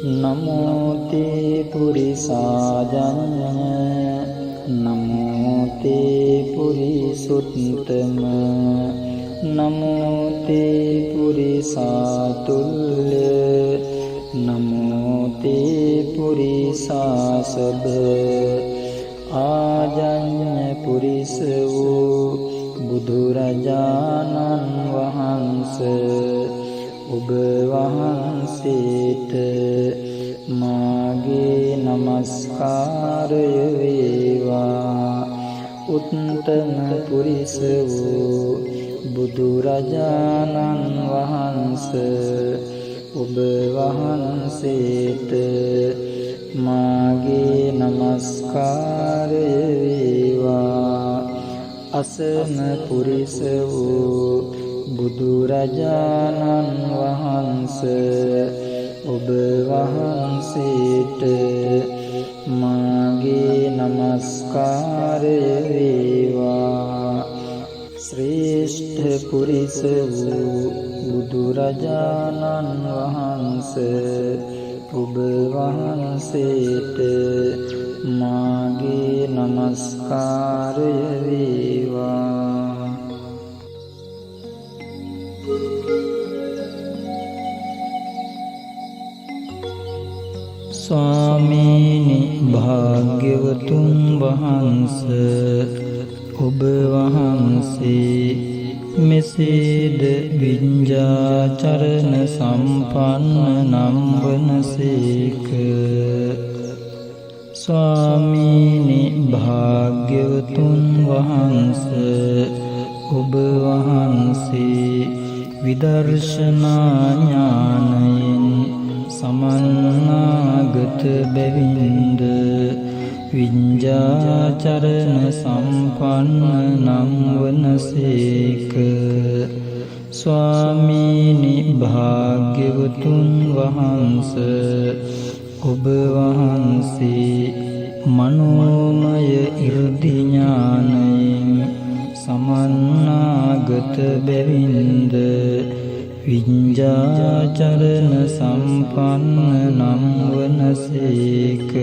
නමෝ තේ පුරිසාජඤ්ඤ නමෝ තේ පුරිසුත්තම නමෝ තේ පුරිසාතුල්‍ය නමෝ තේ පුරිසාසභ ආජඤ්ඤ පුරිස වූ බුදුරජාණන් වහන්සේ ඔබ වහන්සේට මාගේ නමස්කාරය වේවා. උත්තම පුරිස වූ බුදුරජාණන් වහන්සේ ඔබ වහන්සේට මාගේ නමස්කාරය වේවා. අසම පුරිස වූ බුදුරජාණන් වහන්සේ ඔබ වහන්සේට මාගේ නමස්කාරය වේවා. ශ්‍රේෂ්ඨ පුරිස වූ බුදුරජාණන් වහන්සේ ඔබ වහන්සේට මාගේ නමස්කාරය වේවා. ස්වාමීනි භාග්‍යවතුන් වහන්සේ ඔබ වහන්සේ මෙසේද විඤ්ඤාචරණ සම්පන්න නම් වනසේක. ස්වාමීනි භාග්‍යවතුන් වහන්සේ ඔබ වහන්සේ විදර්ශනා ඥානයෙන් සමන්නාගත බැවින්ද විඤ්ඤාචරණ සම්පන්න නම් වනසේක. ස්වාමීනි භාග්‍යවතුන් වහන්සේ ඔබ වහන්සේ මනෝමය ඉර්ධි ඥානයෙන් සමන්නාගත බැවින්ද විඤ්ඤාචරණ සම්පන්න නම් වනසේක.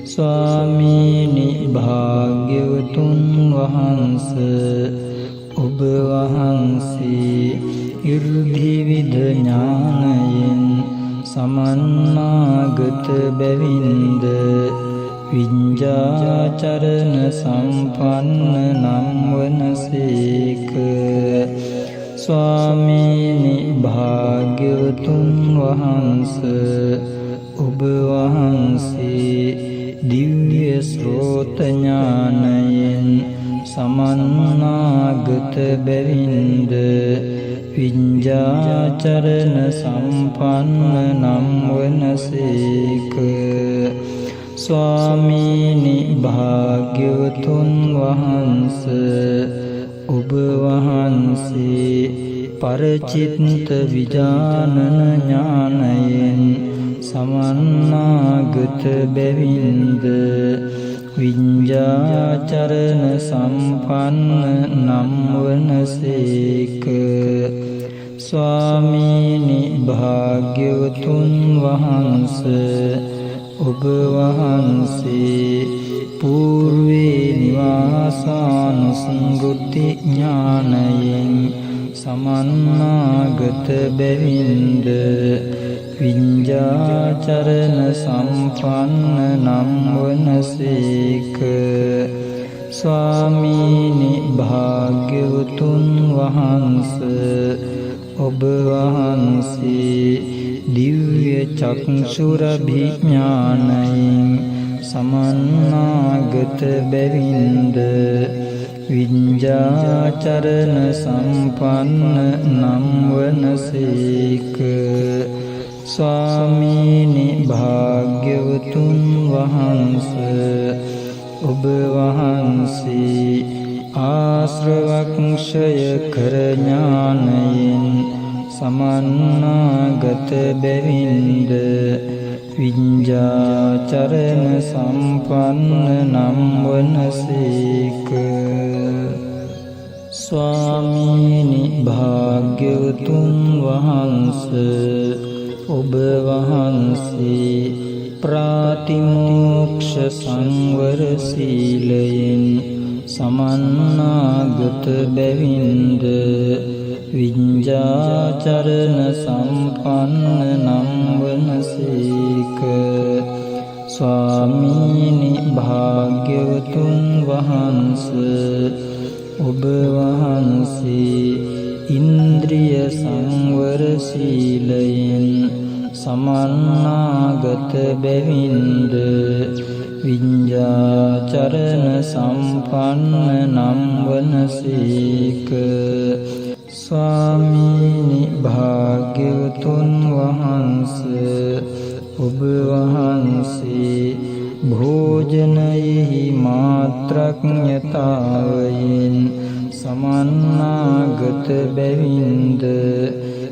ස්වාමීනි භාග්‍යවතුන් වහන්සේ ඔබ වහන්සේ ඉර්ධි විද ඥානයෙන් සමන්නාගත බැවින්ද විඤ්ඤාචරණ සම්පන්න නම් වනසේක. ස්වාමීනි භාග්‍යවතුන් වහන්සේ ඔබ වහන්සේ දිව්‍ය ශ්‍රෝත ඥානයෙන් සමන්නාගත බැවින්ද විඤ්ඤාචරණ සම්පන්න නම් වනසේක. ස්වාමීනි භාග්‍යවතුන් වහන්සේ ඔබ වහන්සේ පරචිත්ත විඥානන ඥානයෙන් සමන්නාගත බැවින්ද විඤ්ඤාචරණ සම්පන්න නම් වනසේක. ස්වාමීනි භාග්‍යවතුන් වහන්සේ ඔබ වහන්සේ పూర్වේ නිවාසානුස්මෘති ඥානයෙන් සමන්නාගත බැවින්ද විඤ්ඤාචරණ සම්පන්න නම් වනසේක. ස්වාමීනි භාග්‍යවතුන් වහන්සේ ඔබ වහන්සේ දිව්‍ය චක්ෂුරභිඥානයෙන් සමන්නාගත බැවින්ද විඤ්ඤාචරණ සම්පන්න නම් වනසේක. ස්වාමීනි භාග්‍යවතුන් වහන්සේ ඔබ වහන්සේ ආශ්‍රවක්ෂය කර ඥානයෙන් සමන්නාගත බැවින්ද විඤ්ඤාචරණ සම්පන්න නම් වනසේක. ස්වාමීනි භාග්‍යවතුන් වහන්සේ ඔබ වහන්සේ ප්‍රාතිමෝක්ෂ සංවර සීලයෙන් සමන්නාගත බැවින්ද විඤ්ඤාචරණ සම්පන්න නම් වනසේක. ස්වාමීනි භාග්‍යවතුන් වහන්සේ ඔබ වහන්සේ ඉන්ද්‍රිය සංවර සීලයෙන් සමන්නාගත බැවින්ද විඤ්ඤාචරණ සම්පන්න නම් වනසේක. ස්වාමීනි භාග්‍යවතුන් වහන්සේ ඔබ වහන්සේ භෝජනයෙහි මාත්‍රඥතාවයෙන් සමන්නාගත බැවින්ද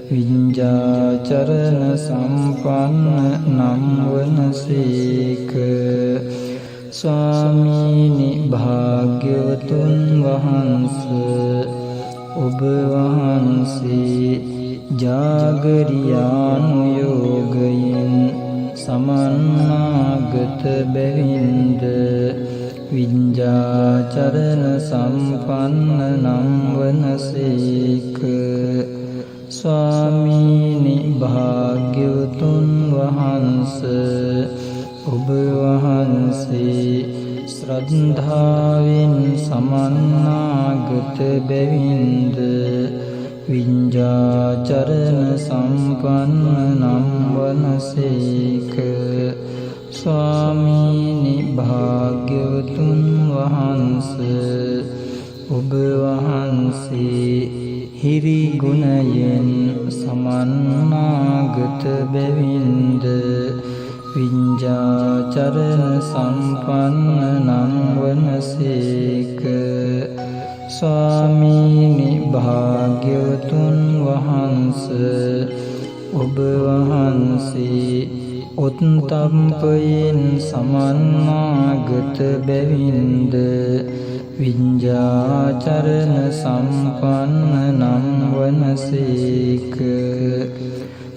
විඤ්ඤාචරණ සම්පන්න නම් වනසේක. ස්වාමීනි භාග්‍යවතුන් වහන්සේ ඔබ වහන්සේ ජාගරියානුයෝගයෙන් සමන්නාගත බැවින්ද විඤ්ඤාචරණ සම්පන්න නම් වනසේක. ස්වාමීනි භාග්‍යවතුන් වහන්සේ ඔබ වහන්සේ ශ්‍රද්ධාවෙන් සමන්නාගත බැවින්ද විඤ්ඤාචරණ සම්පන්න නම් වනසේක. ස්වාමීනි භාග්‍යවතුන් වහන්සේ ඔබ වහන්සේ හිරි ගුණයෙන් සමන්නාගත බැවින්ද විඤ්ඤාචරණ සම්පන්න නම් වනසේක. ස්වාමීනි භාග්‍යවතුන් වහන්සේ ඔබ වහන්සේ උත්තම්පයෙන් සමන්නාගත බැවින්ද විඤ්ඤාචරණ සම්පන්න නම් වනසේක.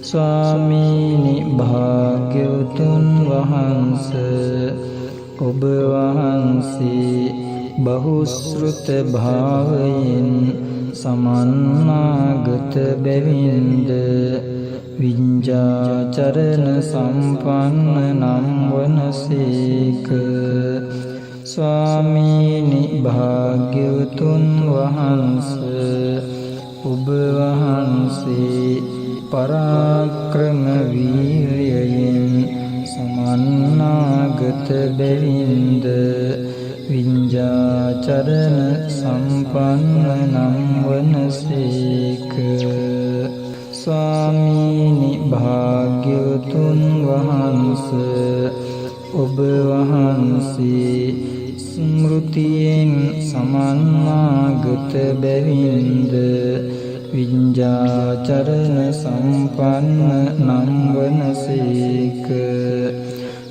ස්වාමීනි භාග්‍යවතුන් වහන්සේ ඔබ වහන්සේ බහුශ්‍රුත භාවයෙන් සමන්නාගත බැවින්ද විඤ්ඤාචරණ සම්පන්න නම් වනසේක. ස්වාමීනි භාග්‍යවතුන් වහන්සේ ඔබ වහන්සේ පරාක්‍රම වීර්යයෙන් සමන්නාගත බැවින්ද විඤ්ඤාචරණ සම්පන්න නම් වනසේක. ස්වාමීනි භාග්‍යවතුන් වහන්සේ ඔබ වහන්සේ ස්මෘතියෙන් සමන්නාගත බැවින්ද විඤ්ඤාචරණ සම්පන්න නම් වනසේක.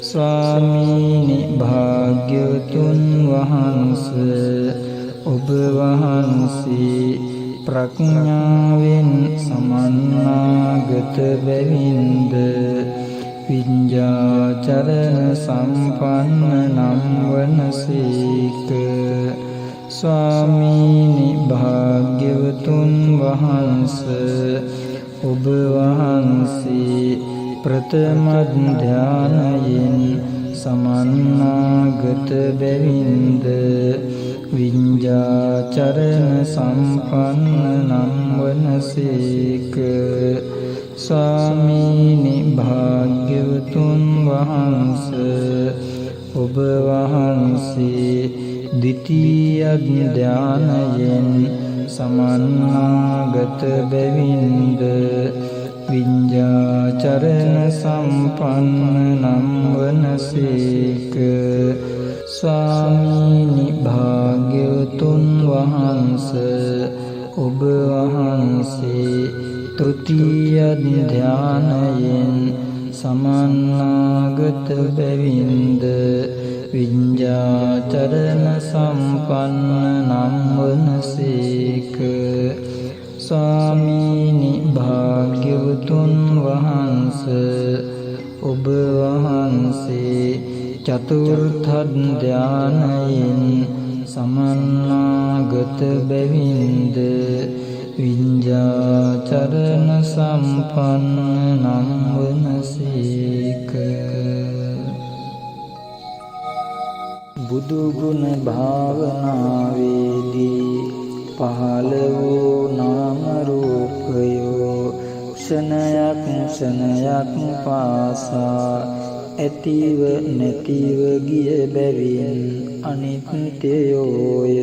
ස්වාමීනි භාග්‍යවතුන් වහන්සේ ඔබ වහන්සේ ප්‍රඥාවෙන් සමන්නාගත බැවින්ද විඤ්ඤාචරණ සම්පන්න නම් වනසේක. ස්වාමීනි භාග්‍යවතුන් වහන්සේ ඔබ වහන්සේ ප්‍රථම ධානයෙන් සමන්නාගත බැවින්ද විඤ්ඤාචරණ සම්පන්න නම් වනසේක. ස්වාමීනි භාග්‍යවතුන් වහන්සේ ඔබ වහන්සේ ද්විතීය ධානයෙන් සමන්නාගත බැවින්ද විඤ්ඤාචරණ සම්පන්න නම් වනසේක. ස්වාමීනි භාග්‍යවතුන් වහන්සේ ඔබ වහන්සේ තෘතීය ධානයෙන් සමන්නාගත බැවින්ද විඤ්ඤාචරණ සම්පන්න නම් වනසේක. ස්වාමීනි භාග්‍යවතුන් වහන්ස ඔබ වහන්සේ චතුර්ථ ධානයෙන් සමන්නාගත බැවින්ද විඤ්ඤාචරණ සම්පන්න නම් වනසේක. බුදු ගුණ භාවනාවේදී පහළ වූ නාම රූපයෝ ක්ෂණයක් ක්ෂණයක් පාසා ඇතිව නැතිව ගිය බැවින් අනිත්‍යයෝය.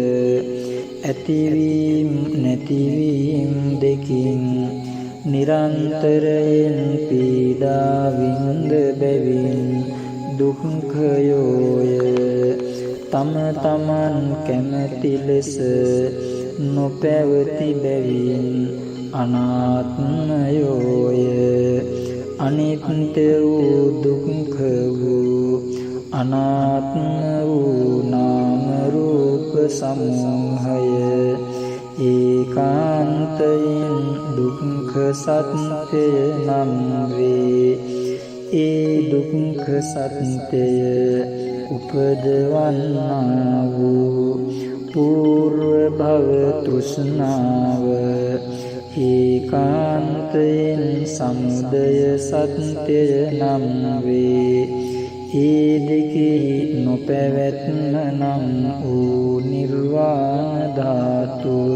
ඇතිවීම නැතිවීම දෙකින් නිරන්තරයෙන් පීඩා විඳ බැවින් දුක්ඛයෝය. තම තමන් කැමැති ලෙස නොපැවති බැවින් අනාත්මයෝය. අනිත්‍ය වූ දුක්ඛ වූ අනාත්ම වූ නාම රූප සමූහය ඒකාන්තයෙන් දුක්ඛ සත්‍යය නම් වේ. ඒ දුක්ඛ සත්‍යය උපදවන්නා වූ పూర్ව භව තෘෂ්ණාව ඒකාන්තයෙන් සමුදය සත්‍යය නම් වේ. ඒ දෙකෙහි නොපැවැත්ම නම් වූ නිර්වාණ ධාතුව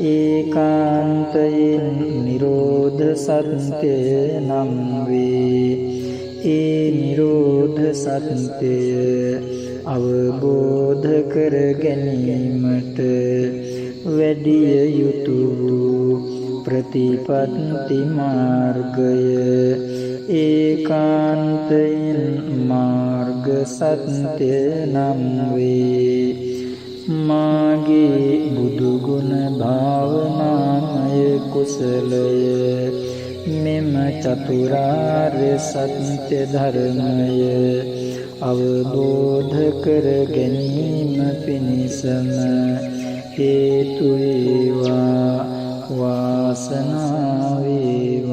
ඒකාන්තයෙන් නිරෝධ සත්‍යය නම් වේ. ඒ නිරෝධ සත්‍යය අවබෝධ කර ගැනීමට වැඩිය යුතු වූ ප්‍රතිපත්ති මාර්ගය ඒකාන්තයෙන් මාර්ග සත්‍ය නම් වේ. මාගේ බුදු ගුණ භාවනාමය කුසලය මෙම චතුරාර්ය සත්‍ය ධර්මය අවබෝධ කර ගැනීම පිණිසම හේතු වේවා වාසනාව වේවා.